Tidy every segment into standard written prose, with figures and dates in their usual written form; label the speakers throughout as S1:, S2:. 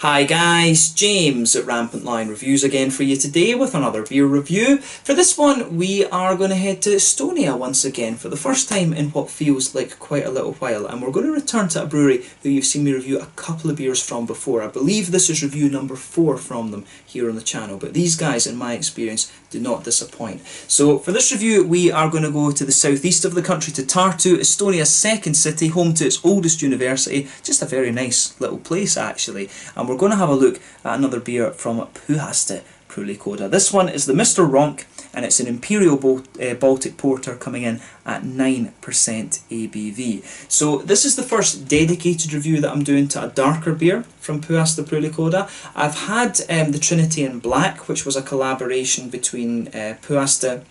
S1: Hi guys, James at RampantLionReviews again for you today with another beer review. For this one we are going to head to Estonia once again for the first time in what feels like quite a little while, and we're going to return to a brewery who you've seen me review a couple of beers from before. I believe this is review number 4 from them here on the channel, but these guys in my experience do not disappoint. So for this review we are going to go to the southeast of the country, to Tartu, Estonia's second city, home to its oldest university. Just a very nice little place actually. And we're going to have a look at another beer from Pühaste Pruulikoda. This one is the Mr. Ronk, and it's an Imperial Baltic Porter coming in at 9% ABV. So this is the first dedicated review that I'm doing to a darker beer from Pühaste Pruulikoda. I've had the Trinity in Black, which was a collaboration between Puhäste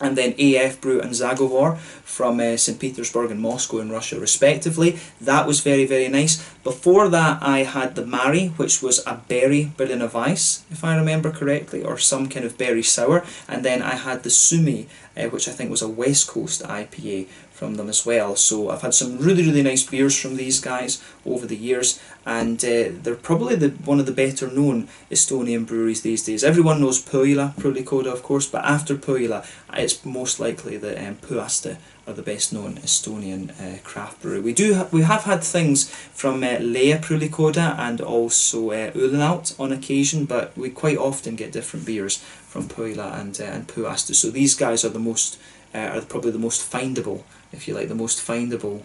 S1: and then AF Brew and Zagovor from St. Petersburg and Moscow in Russia respectively. That was very, very nice. Before that I had the Mari, which was a berry Berliner Weiss, if I remember correctly, or some kind of berry sour. And then I had the Sumi, which I think was a West Coast IPA from them as well. So I've had some really, really nice beers from these guys over the years, and they're probably one of the better known Estonian breweries these days. Everyone knows Pühaste Pruulikoda, of course, but after Pühaste it's most likely that Puhäste are the best known Estonian craft brewery. We have had things from Lea Pruulikoda and also Untappd on occasion, but we quite often get different beers from Pühaste and Puhäste. So these guys are probably the most findable, if you like, the most findable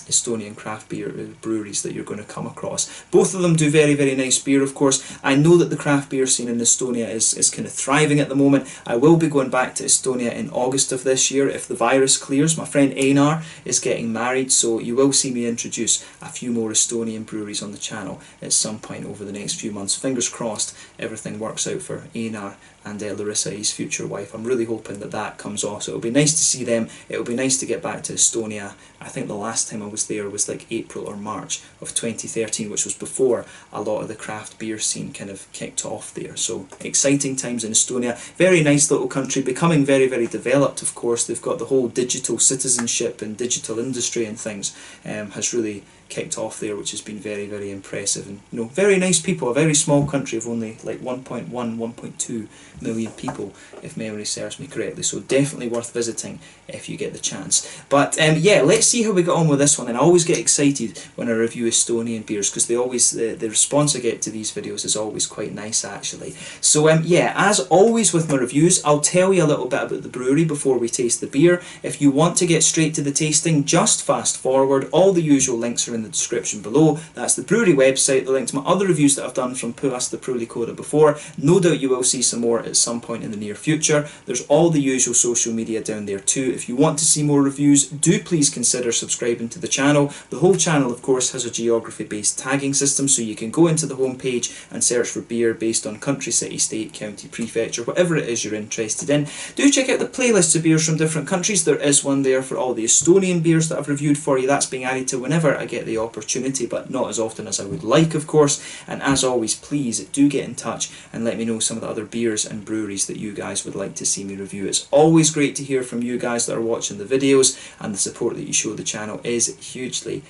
S1: Estonian craft beer breweries that you're going to come across. Both of them do very, very nice beer, of course. I know that the craft beer scene in Estonia is kind of thriving at the moment. I will be going back to Estonia in August of this year if the virus clears. My friend Einar is getting married, so you will see me introduce a few more Estonian breweries on the channel at some point over the next few months. Fingers crossed everything works out for Einar and Larissa, his future wife. I'm really hoping that that comes off, so it'll be nice to see them. It'll be nice to get back to Estonia. I think the last time I was there was like April or March of 2013, which was before a lot of the craft beer scene kind of kicked off there. So exciting times in Estonia. Very nice little country, becoming very, very developed, of course. They've got the whole digital citizenship and digital industry and things has really kicked off there, which has been very, very impressive. And you know, very nice people. A very small country of only like 1.2 million people, if memory serves me correctly. So definitely worth visiting if you get the chance. But yeah, let's see how we get on with this one. And I always get excited when I review Estonian beers, because the response I get to these videos is always quite nice actually. So yeah, as always with my reviews, I'll tell you a little bit about the brewery before we taste the beer. If you want to get straight to the tasting, just fast forward. All the usual links are in the description below. That's the brewery website, the link to my other reviews that I've done from Pühaste Pruulikoda before. No doubt you will see some more at some point in the near future. There's all the usual social media down there too. If you want to see more reviews, do please consider subscribing to the channel. The whole channel, of course, has a geography based tagging system, so you can go into the home page and search for beer based on country, city, state, county, prefecture, whatever it is you're interested in. Do check out the playlists of beers from different countries. There is one there for all the Estonian beers that I've reviewed for you. That's being added to whenever I get the opportunity, but not as often as I would like, of course. And as always, please do get in touch and let me know some of the other beers and breweries that you guys would like to see me review. It's always great to hear from you guys that are watching the videos, and the support that you show the channel is hugely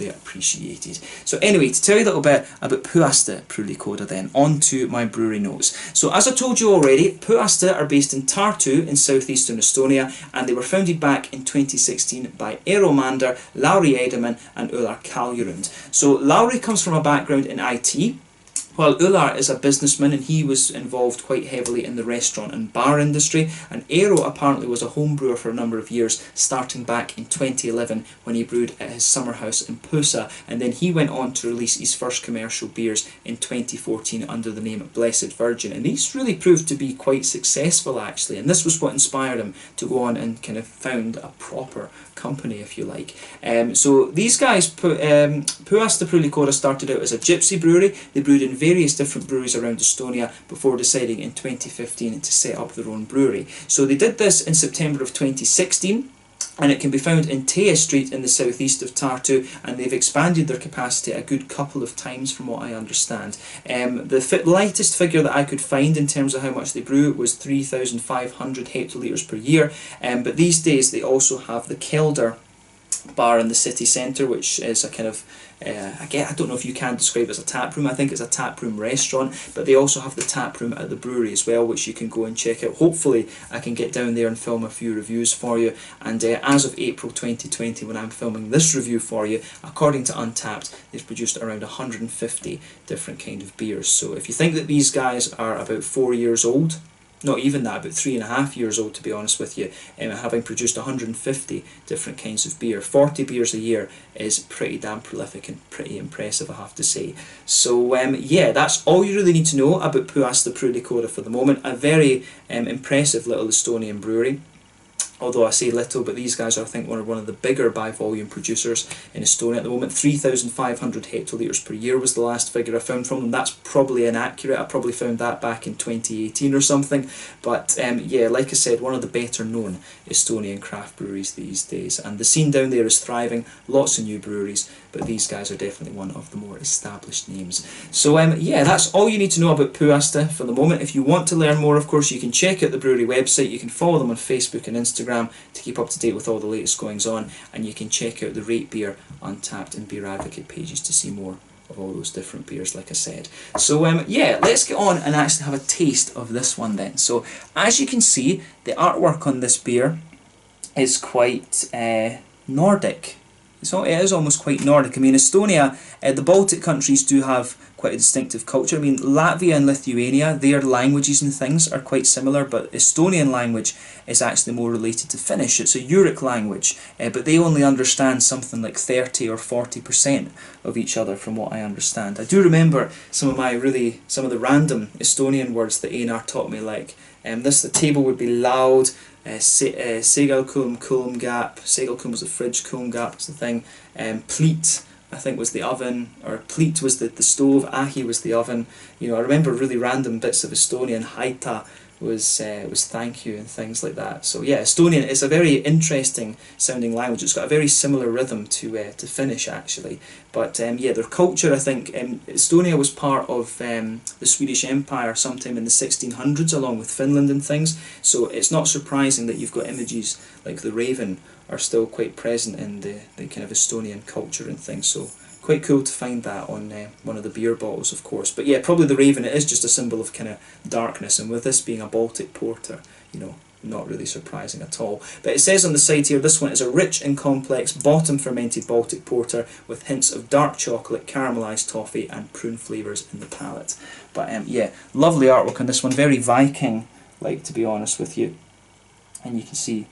S1: appreciated. So anyway, to tell you a little bit about Pühaste Pruulikoda then, on to my brewery notes. So as I told you already, Puhäste are based in Tartu in southeastern Estonia, and they were founded back in 2016 by Aroma, Lauri Edeman and Ular Kaljurund. So Lauri comes from a background in IT, while Ular is a businessman, and he was involved quite heavily in the restaurant and bar industry. And Eero apparently was a home brewer for a number of years, starting back in 2011 when he brewed at his summer house in Pusa, and then he went on to release his first commercial beers in 2014 under the name Blessed Virgin, and these really proved to be quite successful actually, and this was what inspired him to go on and kind of found a proper company, if you like. So these guys, Pühaste Pruulikoda, started out as a gypsy brewery. They brewed in various different breweries around Estonia before deciding in 2015 to set up their own brewery. So they did this in September of 2016, and it can be found in Tea Street in the southeast of Tartu, and they've expanded their capacity a good couple of times from what I understand. The lightest figure that I could find in terms of how much they brew was 3,500 hectolitres per year, but these days they also have the Kelder bar in the city centre, which is a kind of I don't know if you can describe it as a tap room. I think it's a tap room restaurant, but they also have the tap room at the brewery as well, which you can go and check out. Hopefully I can get down there and film a few reviews for you, and as of April 2020, when I'm filming this review for you, according to Untappd, they've produced around 150 different kind of beers. So if you think that these guys are about 4 years old, not even that, about 3.5 years old to be honest with you, having produced 150 different kinds of beer. 40 beers a year is pretty damn prolific and pretty impressive, I have to say. So yeah, that's all you really need to know about Pühaste Pruulikoda for the moment. A very impressive little Estonian brewery. Although I say little, but these guys are, I think, one of the bigger by volume producers in Estonia at the moment. 3,500 hectolitres per year was the last figure I found from them. That's probably inaccurate. I probably found that back in 2018 or something. But yeah, like I said, one of the better known Estonian craft breweries these days. And the scene down there is thriving. Lots of new breweries, but these guys are definitely one of the more established names. So yeah, that's all you need to know about Puhäste for the moment. If you want to learn more, of course, you can check out the brewery website. You can follow them on Facebook and Instagram to keep up to date with all the latest goings on, and you can check out the Rate Beer, Untappd and Beer Advocate pages to see more of all those different beers, like I said. So yeah, let's get on and actually have a taste of this one then. So as you can see, the artwork on this beer is quite Nordic. So it is almost quite Nordic. I mean, Estonia, the Baltic countries do have quite a distinctive culture. I mean, Latvia and Lithuania, their languages and things are quite similar, but Estonian language is actually more related to Finnish. It's a Uric language, but they only understand something like 30 or 40% of each other, from what I understand. I do remember some of the random Estonian words that Einar taught me, like the table would be loud. Segalkulm, kulm gap. Segalkulm was the fridge, kulm gap was the thing. Pleat, I think, was the oven, or pleat was the stove. Ahi was the oven. You know, I remember really random bits of Estonian. Haita was thank you and things like that. So yeah, Estonian is a very interesting sounding language. It's got a very similar rhythm to Finnish actually. But yeah, their culture, I think, Estonia was part of the Swedish Empire sometime in the 1600s, along with Finland and things. So it's not surprising that you've got images like the raven are still quite present in the kind of Estonian culture and things. So quite cool to find that on one of the beer bottles, of course. But yeah, probably the raven, it is just a symbol of kind of darkness, and with this being a Baltic porter, you know, not really surprising at all. But it says on the side here, this one is a rich and complex bottom fermented Baltic porter with hints of dark chocolate, caramelised toffee and prune flavours in the palate. But yeah, lovely artwork on this one, very Viking-like, to be honest with you. And you can see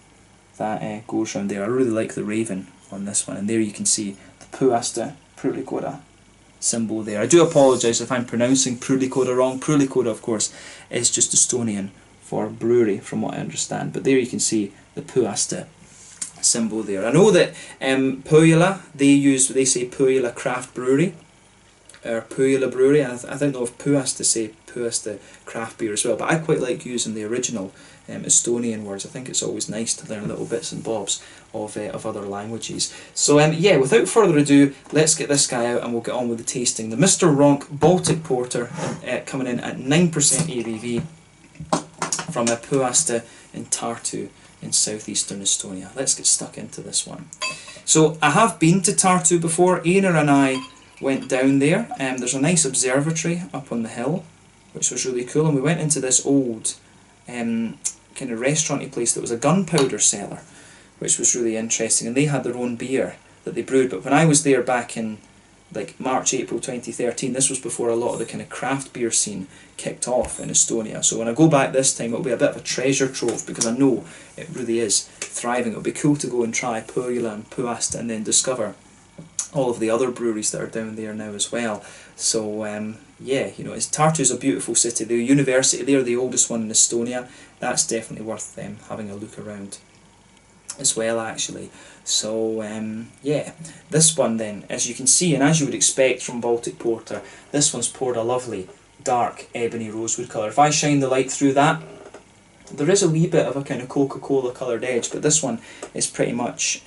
S1: that goes round there. I really like the raven on this one, and there you can see the Pühaste Pruulikoda symbol there. I do apologise if I'm pronouncing Pruulikoda wrong. Pruulikoda, of course, is just Estonian for brewery, from what I understand. But there you can see the Puhäste symbol there. I know that Pohjola, they say Pohjola Craft Brewery, or Pohjola Brewery. I don't know if Puhäste say Puhäste Craft Beer as well, but I quite like using the original Estonian words. I think it's always nice to learn little bits and bobs of other languages. So yeah, without further ado, let's get this guy out and we'll get on with the tasting. The Mr. Ronk Baltic Porter, coming in at 9% ABV from Puhäste in Tartu in southeastern Estonia. Let's get stuck into this one. So I have been to Tartu before. Einar and I went down there. There's a nice observatory up on the hill, which was really cool, and we went into this old kind of restaurant-y place that was a gunpowder cellar, which was really interesting, and they had their own beer that they brewed. But when I was there back in like March, April 2013, this was before a lot of the kind of craft beer scene kicked off in Estonia. So when I go back this time, it'll be a bit of a treasure trove, because I know it really is thriving. It'll be cool to go and try Pohjola and Puhäste and then discover all of the other breweries that are down there now as well. So yeah, you know, Tartu's a beautiful city. The university there, the oldest one in Estonia, that's definitely worth having a look around as well, actually. So yeah, this one then, as you can see, and as you would expect from Baltic Porter, this one's poured a lovely dark ebony rosewood colour. If I shine the light through that, there is a wee bit of a kind of Coca-Cola coloured edge, but this one is pretty much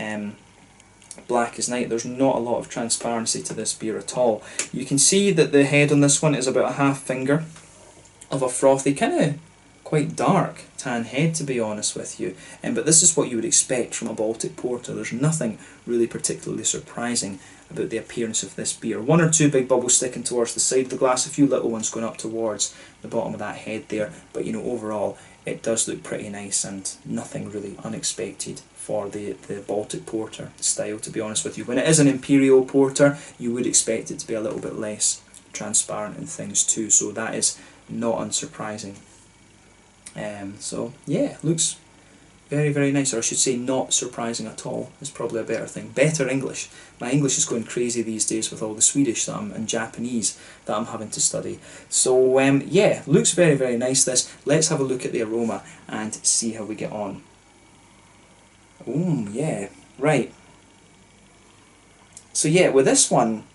S1: black as night. There's not a lot of transparency to this beer at all. You can see that the head on this one is about a half finger of a frothy, kind of quite dark tan head, to be honest with you. But this is what you would expect from a Baltic porter. There's nothing really particularly surprising about the appearance of this beer. One or two big bubbles sticking towards the side of the glass, a few little ones going up towards the bottom of that head there, but you know, overall it does look pretty nice and nothing really unexpected for the Baltic porter style, to be honest with you. When it is an Imperial porter, you would expect it to be a little bit less transparent and things too, so that is not unsurprising. So yeah, looks very, very nice, or I should say not surprising at all is probably a better thing. Better English. My English is going crazy these days with all the Swedish and Japanese that I'm having to study. So yeah, looks very, very nice this. Let's have a look at the aroma and see how we get on. Oh yeah, right. So yeah, with this one,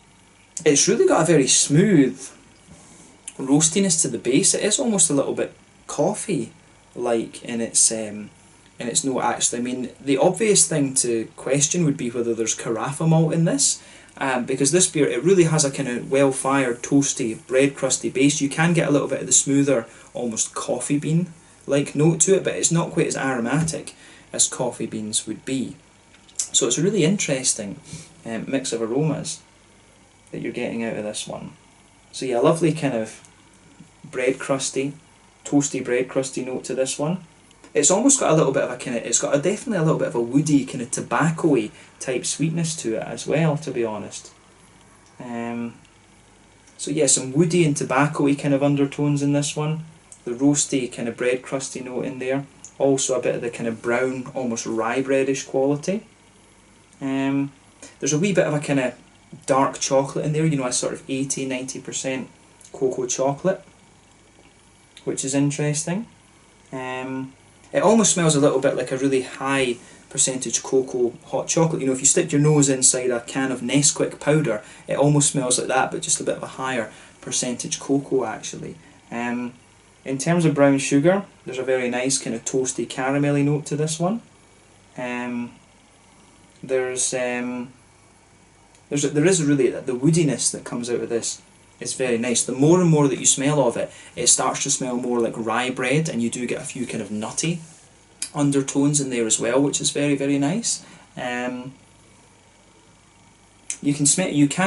S1: it's really got a very smooth roastiness to the base. It is almost a little bit coffee-like in its note, actually. I mean, the obvious thing to question would be whether there's carafa malt in this, because this beer, it really has a kind of well-fired, toasty, bread-crusty base. You can get a little bit of the smoother, almost coffee bean-like note to it, but it's not quite as aromatic as coffee beans would be. So it's a really interesting mix of aromas that you're getting out of this one. So yeah, a lovely kind of bread-crusty, toasty bread-crusty note to this one. It's almost got a little bit of a kind of, it's got definitely a little bit of a woody, kind of tobacco-y type sweetness to it as well, to be honest. So yeah, some woody and tobacco-y kind of undertones in this one. The roasty kind of bread crusty note in there. Also a bit of the kind of brown, almost rye breadish quality. There's a wee bit of a kind of dark chocolate in there, you know, a sort of 80-90% cocoa chocolate, which is interesting. It almost smells a little bit like a really high percentage cocoa hot chocolate. You know, if you stick your nose inside a can of Nesquik powder, it almost smells like that, but just a bit of a higher percentage cocoa actually. In terms of brown sugar, there's a very nice kind of toasty caramelly note to this one. There is really the woodiness that comes out of this. It's very nice. The more and more that you smell of it, it starts to smell more like rye bread, and you do get a few kind of nutty undertones in there as well, which is very, very nice. You can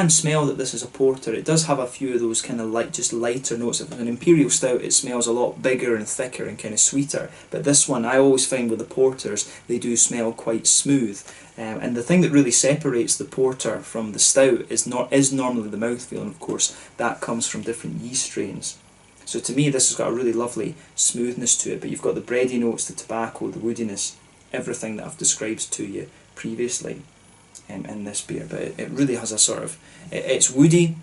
S1: smell that this is a porter. It does have a few of those kind of just lighter notes. If it's an Imperial stout, it smells a lot bigger and thicker and kind of sweeter. But this one, I always find with the porters, they do smell quite smooth. And the thing that really separates the porter from the stout is normally the mouthfeel, and of course that comes from different yeast strains. So to me, this has got a really lovely smoothness to it. But you've got the bready notes, the tobacco, the woodiness, everything that I've described to you previously. In this beer, but it really has a sort of, it's woody,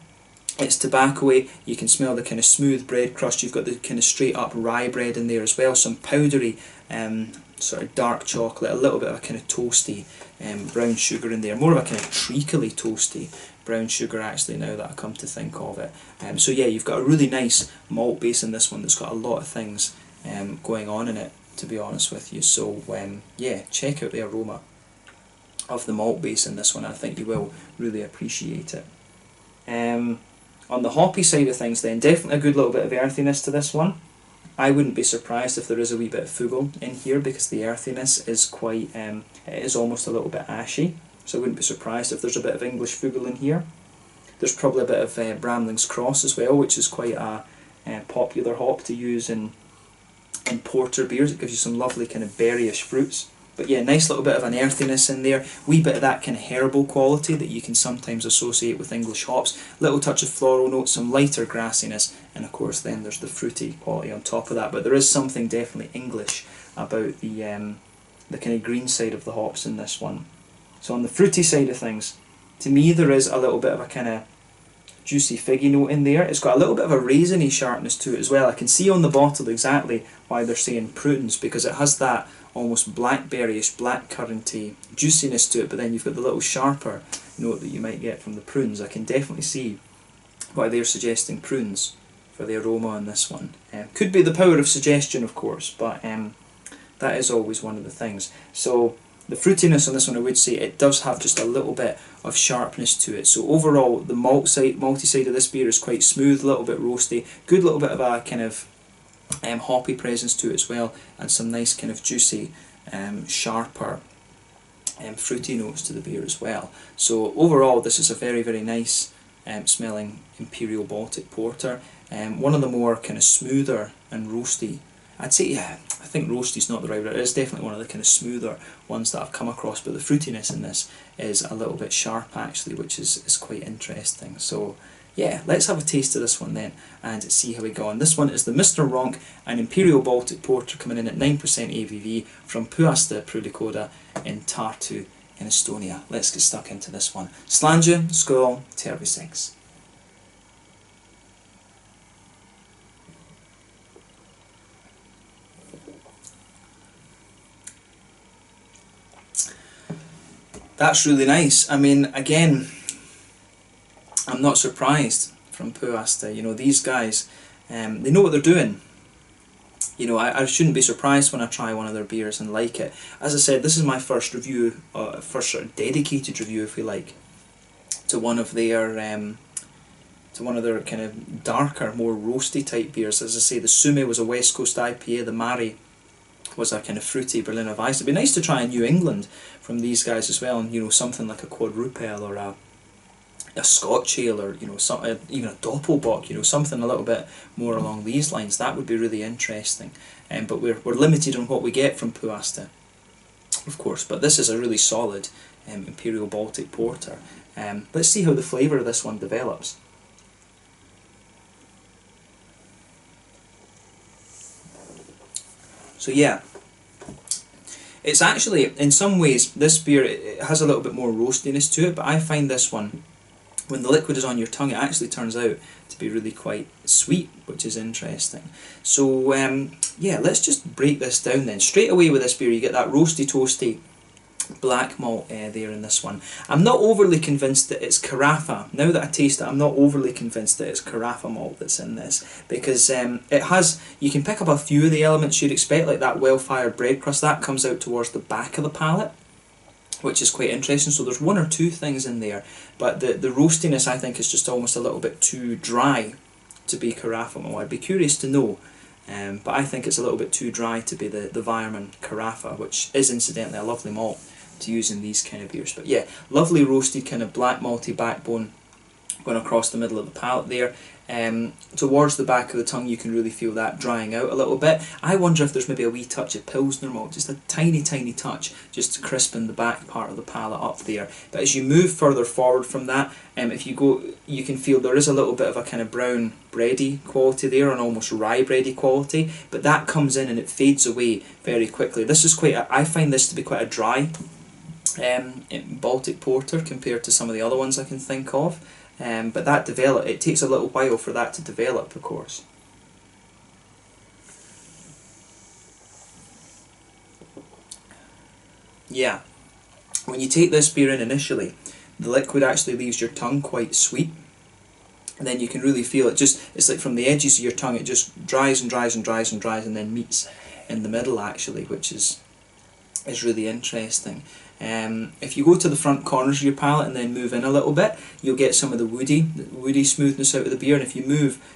S1: it's tobacco-y, you can smell the kind of smooth bread crust, you've got the kind of straight up rye bread in there as well, some powdery sort of dark chocolate, a little bit of a kind of toasty brown sugar in there, more of a kind of treacly toasty brown sugar actually now that I come to think of it. So yeah, you've got a really nice malt base in this one that's got a lot of things going on in it, to be honest with you. So yeah, check out the aroma of the malt base in this one. I think you will really appreciate it. On the hoppy side of things then, definitely a good little bit of earthiness to this one. I wouldn't be surprised if there is a wee bit of fugel in here, because the earthiness is quite, it is almost a little bit ashy, so I wouldn't be surprised if there's a bit of English fugel in here. There's probably a bit of Bramling's Cross as well, which is quite a popular hop to use in porter beers. It gives you some lovely kind of berryish fruits. But yeah, nice little bit of an earthiness in there, wee bit of that kind of herbal quality that you can sometimes associate with English hops, little touch of floral notes, some lighter grassiness, and of course then there's the fruity quality on top of that. But there is something definitely English about the kind of green side of the hops in this one. So on the fruity side of things, to me there is a little bit of a kind of juicy figgy note in there. It's got a little bit of a raisiny sharpness to it as well. I can see on the bottle exactly why they're saying prudence, because it has that almost blackberryish, blackcurranty juiciness to it, but then you've got the little sharper note that you might get from the prunes. I can definitely see why they're suggesting prunes for the aroma on this one. Could be the power of suggestion, of course, but that is always one of the things. So the fruitiness on this one, I would say it does have just a little bit of sharpness to it. So overall, the malty side of this beer is quite smooth, a little bit roasty, good little bit of a kind of hoppy presence to it as well, and some nice kind of juicy, sharper, fruity notes to the beer as well. So overall, this is a very, very nice smelling Imperial Baltic Porter. One of the more kind of smoother and roasty, I'd say, yeah, I think roasty's not the right word, it is definitely one of the kind of smoother ones that I've come across, but the fruitiness in this is a little bit sharp actually, which is quite interesting. So yeah, let's have a taste of this one then and see how we go on. This one is the Mr. Ronk, an Imperial Baltic Porter coming in at 9% ABV from Pühaste Pruulikoda in Tartu in Estonia. Let's get stuck into this one. Slàinte, skål, terviseks. That's really nice. I mean, again, I'm not surprised from Puhäste. You know, these guys, they know what they're doing. You know, I shouldn't be surprised when I try one of their beers and like it. As I said, this is my first review, first sort of dedicated review, if you like, to one of their kind of darker, more roasty type beers. As I say, the Sume was a West Coast IPA, the Mari was a kind of fruity Berliner Weiss. It'd be nice to try a New England from these guys as well, and you know, something like a quadrupel or a Scotch ale, or you know, even a Doppelbock, you know, something a little bit more along these lines. That would be really interesting. But we're limited on what we get from Puhäste, of course. But this is a really solid Imperial Baltic Porter. Let's see how the flavour of this one develops. So yeah, it's actually, in some ways, this beer, it has a little bit more roastiness to it, but I find this one, when the liquid is on your tongue, it actually turns out to be really quite sweet, which is interesting. So yeah, let's just break this down then. Straight away with this beer, you get that roasty, toasty black malt there in this one. I'm not overly convinced that it's Carafa. Now that I taste it, I'm not overly convinced that it's Carafa malt that's in this, because it has, you can pick up a few of the elements you'd expect, like that well-fired bread crust, that comes out towards the back of the palate, which is quite interesting. So there's one or two things in there, but the roastiness, I think, is just almost a little bit too dry to be Carafa malt. I'd be curious to know, but I think it's a little bit too dry to be the Weirmann Carafa, which is incidentally a lovely malt to use in these kind of beers. But yeah, lovely roasted kind of black malty backbone going across the middle of the palate there. Towards the back of the tongue, you can really feel that drying out a little bit. I wonder if there's maybe a wee touch of Pilsner malt, just a tiny, tiny touch, just to crispen the back part of the palate up there. But as you move further forward from that, if you go, you can feel there is a little bit of a kind of brown bready quality there, an almost rye bready quality, but that comes in and it fades away very quickly. This is quite I find this to be quite a dry Baltic Porter compared to some of the other ones I can think of. But that it takes a little while for that to develop, of course. Yeah, when you take this beer in initially, the liquid actually leaves your tongue quite sweet, and then you can really feel it. It's like from the edges of your tongue, it just dries and dries and dries and dries, and then meets in the middle actually, which is really interesting. If you go to the front corners of your palate and then move in a little bit, you'll get some of the woody smoothness out of the beer. And if you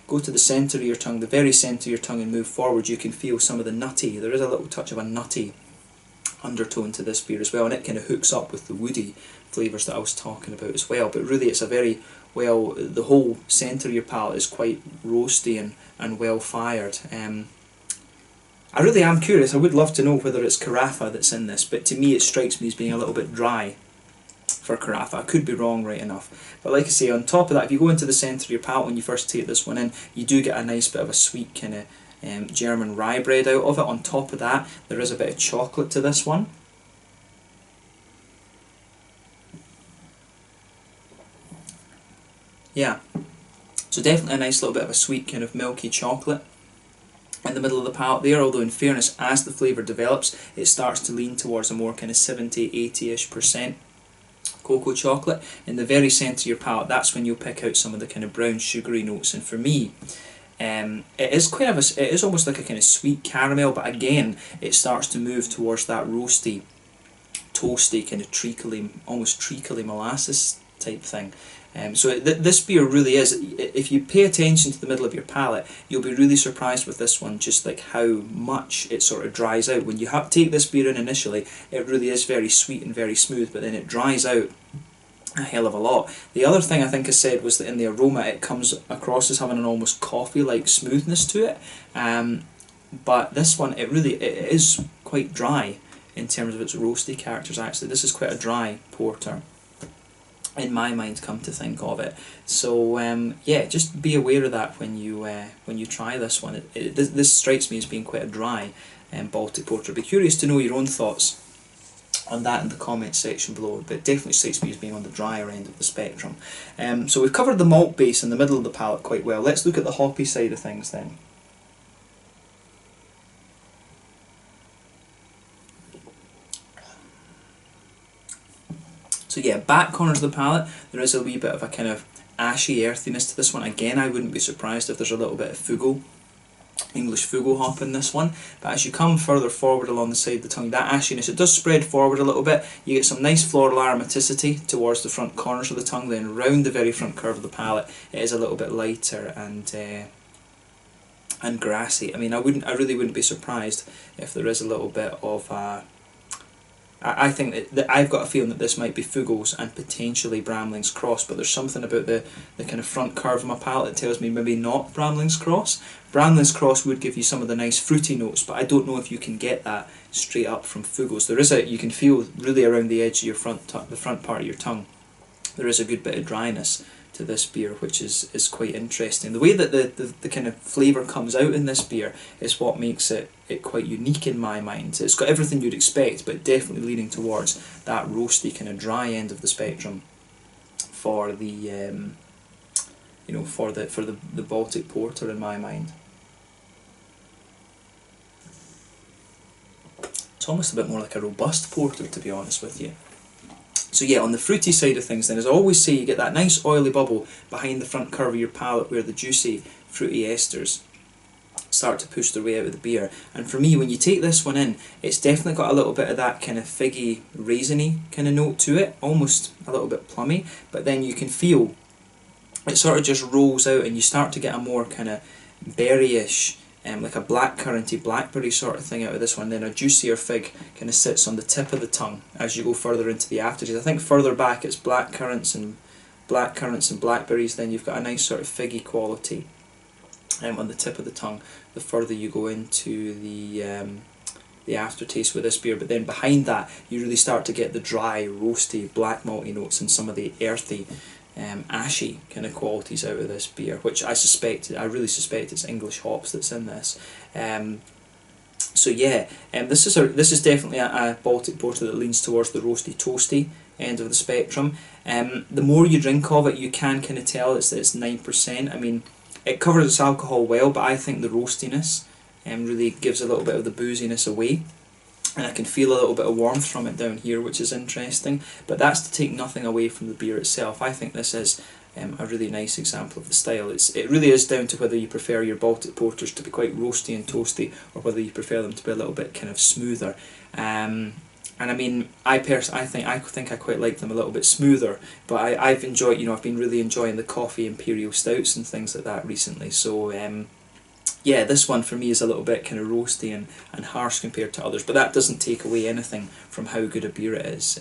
S1: go to the centre of your tongue, the very centre of your tongue, and move forward, you can feel some of the nutty. There is a little touch of a nutty undertone to this beer as well, and it kind of hooks up with the woody flavours that I was talking about as well. But really, it's a very the whole centre of your palate is quite roasty and well fired. I really am curious. I would love to know whether it's Carafa that's in this, but to me it strikes me as being a little bit dry for Carafa. I could be wrong right enough. But like I say, on top of that, if you go into the centre of your palate when you first take this one in, you do get a nice bit of a sweet kind of German rye bread out of it. On top of that, there is a bit of chocolate to this one. Yeah, so definitely a nice little bit of a sweet kind of milky chocolate in the middle of the palate there, although in fairness, as the flavour develops, it starts to lean towards a more kind of 70-80ish% cocoa chocolate. In the very centre of your palate, that's when you'll pick out some of the kind of brown sugary notes, and for me, it is almost like a kind of sweet caramel, but again, it starts to move towards that roasty, toasty, kind of treacly, almost treacly molasses type thing. So this beer really is, if you pay attention to the middle of your palate, you'll be really surprised with this one, just like how much it sort of dries out. When you take this beer in initially, it really is very sweet and very smooth, but then it dries out a hell of a lot. The other thing I think I said was that in the aroma it comes across as having an almost coffee-like smoothness to it, but this one, it is quite dry in terms of its roasty characters. Actually, this is quite a dry porter in my mind, come to think of it. So yeah, just be aware of that when you try this one. This strikes me as being quite a dry Baltic porter. Be curious to know your own thoughts on that in the comments section below, but it definitely strikes me as being on the drier end of the spectrum. So we've covered the malt base in the middle of the palate quite well. Let's look at the hoppy side of things then. So yeah, back corners of the palate, there is a wee bit of a kind of ashy earthiness to this one. Again, I wouldn't be surprised if there's a little bit of fugo, English fugo hop in this one. But as you come further forward along the side of the tongue, that ashiness, it does spread forward a little bit. You get some nice floral aromaticity towards the front corners of the tongue, then round the very front curve of the palate, it is a little bit lighter and grassy. I mean, I really wouldn't be surprised if there is a little bit of I think that I've got a feeling that this might be Fugos and potentially Bramling's Cross, but there's something about the kind of front curve of my palate that tells me maybe not Bramling's Cross. Bramling's Cross would give you some of the nice fruity notes, but I don't know if you can get that straight up from Fugos. There is you can feel really around the edge of your the front part of your tongue, there is a good bit of dryness to this beer, which is quite interesting. The way that the kind of flavour comes out in this beer is what makes it quite unique in my mind. It's got everything you'd expect, but definitely leaning towards that roasty kind of dry end of the spectrum for the you know, for the Baltic porter in my mind. It's almost a bit more like a robust porter, to be honest with you. So yeah, on the fruity side of things then, as I always say, you get that nice oily bubble behind the front curve of your palate where the juicy fruity esters start to push their way out of the beer. And for me, when you take this one in, it's definitely got a little bit of that kind of figgy, raisiny kind of note to it, almost a little bit plummy, but then you can feel it sort of just rolls out and you start to get a more kind of berryish, like a blackcurranty blackberry sort of thing out of this one. Then a juicier fig kind of sits on the tip of the tongue as you go further into the aftertaste. I think further back it's blackcurrants and blackberries, then you've got a nice sort of figgy quality on the tip of the tongue the further you go into the aftertaste with this beer. But then behind that you really start to get the dry, roasty, black malty notes and some of the earthy, ashy kind of qualities out of this beer, which I really suspect it's English hops that's in this. So yeah, this is definitely a Baltic porter that leans towards the roasty, toasty end of the spectrum. The more you drink of it, you can kind of tell it's 9%. I mean, it covers its alcohol well, but I think the roastiness really gives a little bit of the booziness away. And I can feel a little bit of warmth from it down here, which is interesting, but that's to take nothing away from the beer itself. I think this is a really nice example of the style. It really is down to whether you prefer your Baltic porters to be quite roasty and toasty, or whether you prefer them to be a little bit kind of smoother. And I mean, I think I quite like them a little bit smoother, but I've enjoyed, you know, I've been really enjoying the coffee Imperial stouts and things like that recently. So yeah, this one for me is a little bit kind of roasty and harsh compared to others, but that doesn't take away anything from how good a beer it is.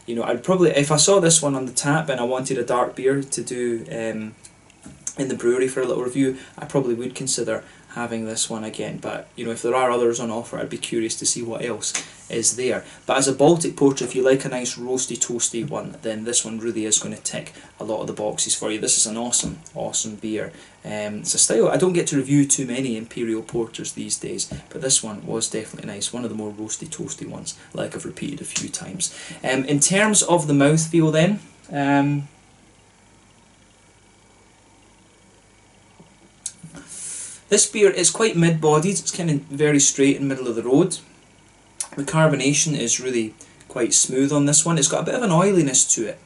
S1: You know, I'd probably, if I saw this one on the tap and I wanted a dark beer to do in the brewery for a little review, I probably would consider having this one again. But you know, if there are others on offer, I'd be curious to see what else is there. But as a Baltic porter, if you like a nice roasty, toasty one, then this one really is going to tick a lot of the boxes for you. This is an awesome beer. It's a style, I don't get to review too many Imperial porters these days, but this one was definitely nice. One of the more roasty, toasty ones, like I've repeated a few times. In terms of the mouthfeel then, this beer is quite mid-bodied. It's kind of very straight in the middle of the road. The carbonation is really quite smooth on this one. It's got a bit of an oiliness to it.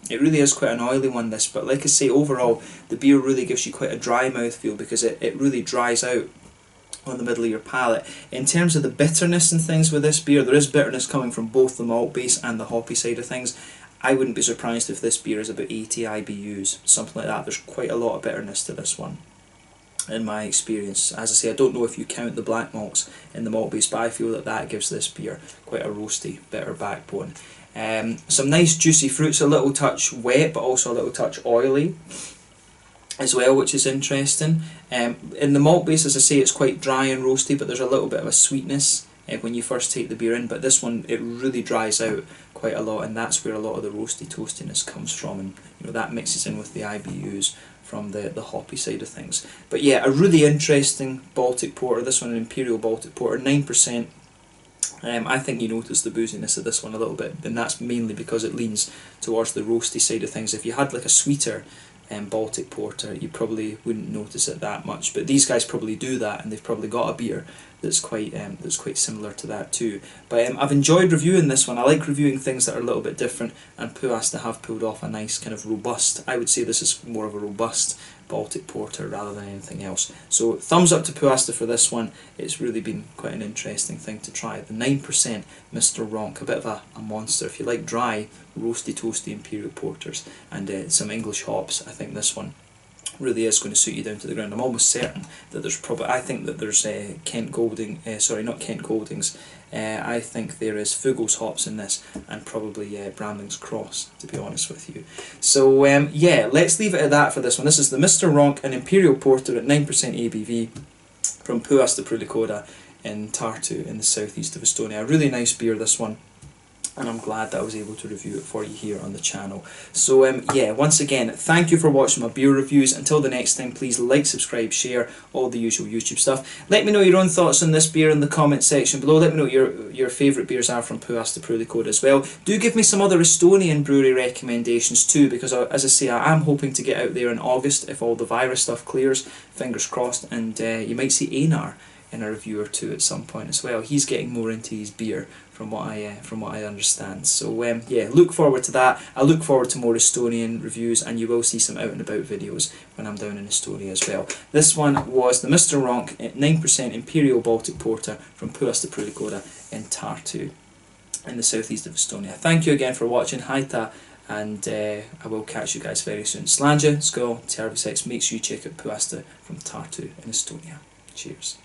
S1: It really is quite an oily one, this, but like I say, overall the beer really gives you quite a dry mouthfeel because it really dries out on the middle of your palate. In terms of the bitterness and things with this beer, there is bitterness coming from both the malt base and the hoppy side of things. I wouldn't be surprised if this beer is about 80 IBUs, something like that. There's quite a lot of bitterness to this one, in my experience. As I say, I don't know if you count the black malts in the malt base, but I feel that that gives this beer quite a roasty, bitter backbone. Some nice juicy fruits, a little touch wet, but also a little touch oily as well, which is interesting. In the malt base, as I say, it's quite dry and roasty, but there's a little bit of a sweetness when you first take the beer in, but this one, it really dries out quite a lot, and that's where a lot of the roasty toastiness comes from, and that mixes in with the IBUs from the hoppy side of things. But yeah, a really interesting Baltic porter. This one, an Imperial Baltic porter, 9%. I think you notice the booziness of this one a little bit, and that's mainly because it leans towards the roasty side of things. If you had like a sweeter Baltic porter, you probably wouldn't notice it that much, but these guys probably do that, and they've probably got a beer that's quite similar to that too. But I've enjoyed reviewing this one. I like reviewing things that are a little bit different, and Puhäste have pulled off a nice kind of robust, I would say this is more of a robust Baltic porter rather than anything else. So thumbs up to Puhäste for this one. It's really been quite an interesting thing to try. The 9% Mr. Ronk, a bit of a monster. If you like dry, roasty, toasty Imperial porters and some English hops, I think this one really is going to suit you down to the ground. I'm almost certain that I think that there's Kent Golding, sorry, not Kent Goldings, I think there is Fuggles hops in this, and probably Bramling's Cross, to be honest with you. So yeah, let's leave it at that for this one. This is the Mr. Ronk, an Imperial Porter at 9% ABV from Pühaste Pruulikoda in Tartu in the southeast of Estonia. A really nice beer, this one, and I'm glad that I was able to review it for you here on the channel. So yeah, once again, thank you for watching my beer reviews. Until the next time, please like, subscribe, share, all the usual YouTube stuff. Let me know your own thoughts on this beer in the comment section below. Let me know what your favourite beers are from Pühaste Pruulikoda as well. Do give me some other Estonian brewery recommendations too, because as I say, I am hoping to get out there in August if all the virus stuff clears, fingers crossed, and you might see Einar in a review or two at some point as well. He's getting more into his beer from what I understand. So yeah, look forward to that. I look forward to more Estonian reviews, and you will see some out and about videos when I'm down in Estonia as well. This one was the Mr. Ronk 9% Imperial Baltic Porter from Pühaste Pruulikoda in Tartu in the southeast of Estonia. Thank you again for watching. Haita, and I will catch you guys very soon. Slanja, Skål, Tervisex. Make sure you check out Puhäste from Tartu in Estonia. Cheers.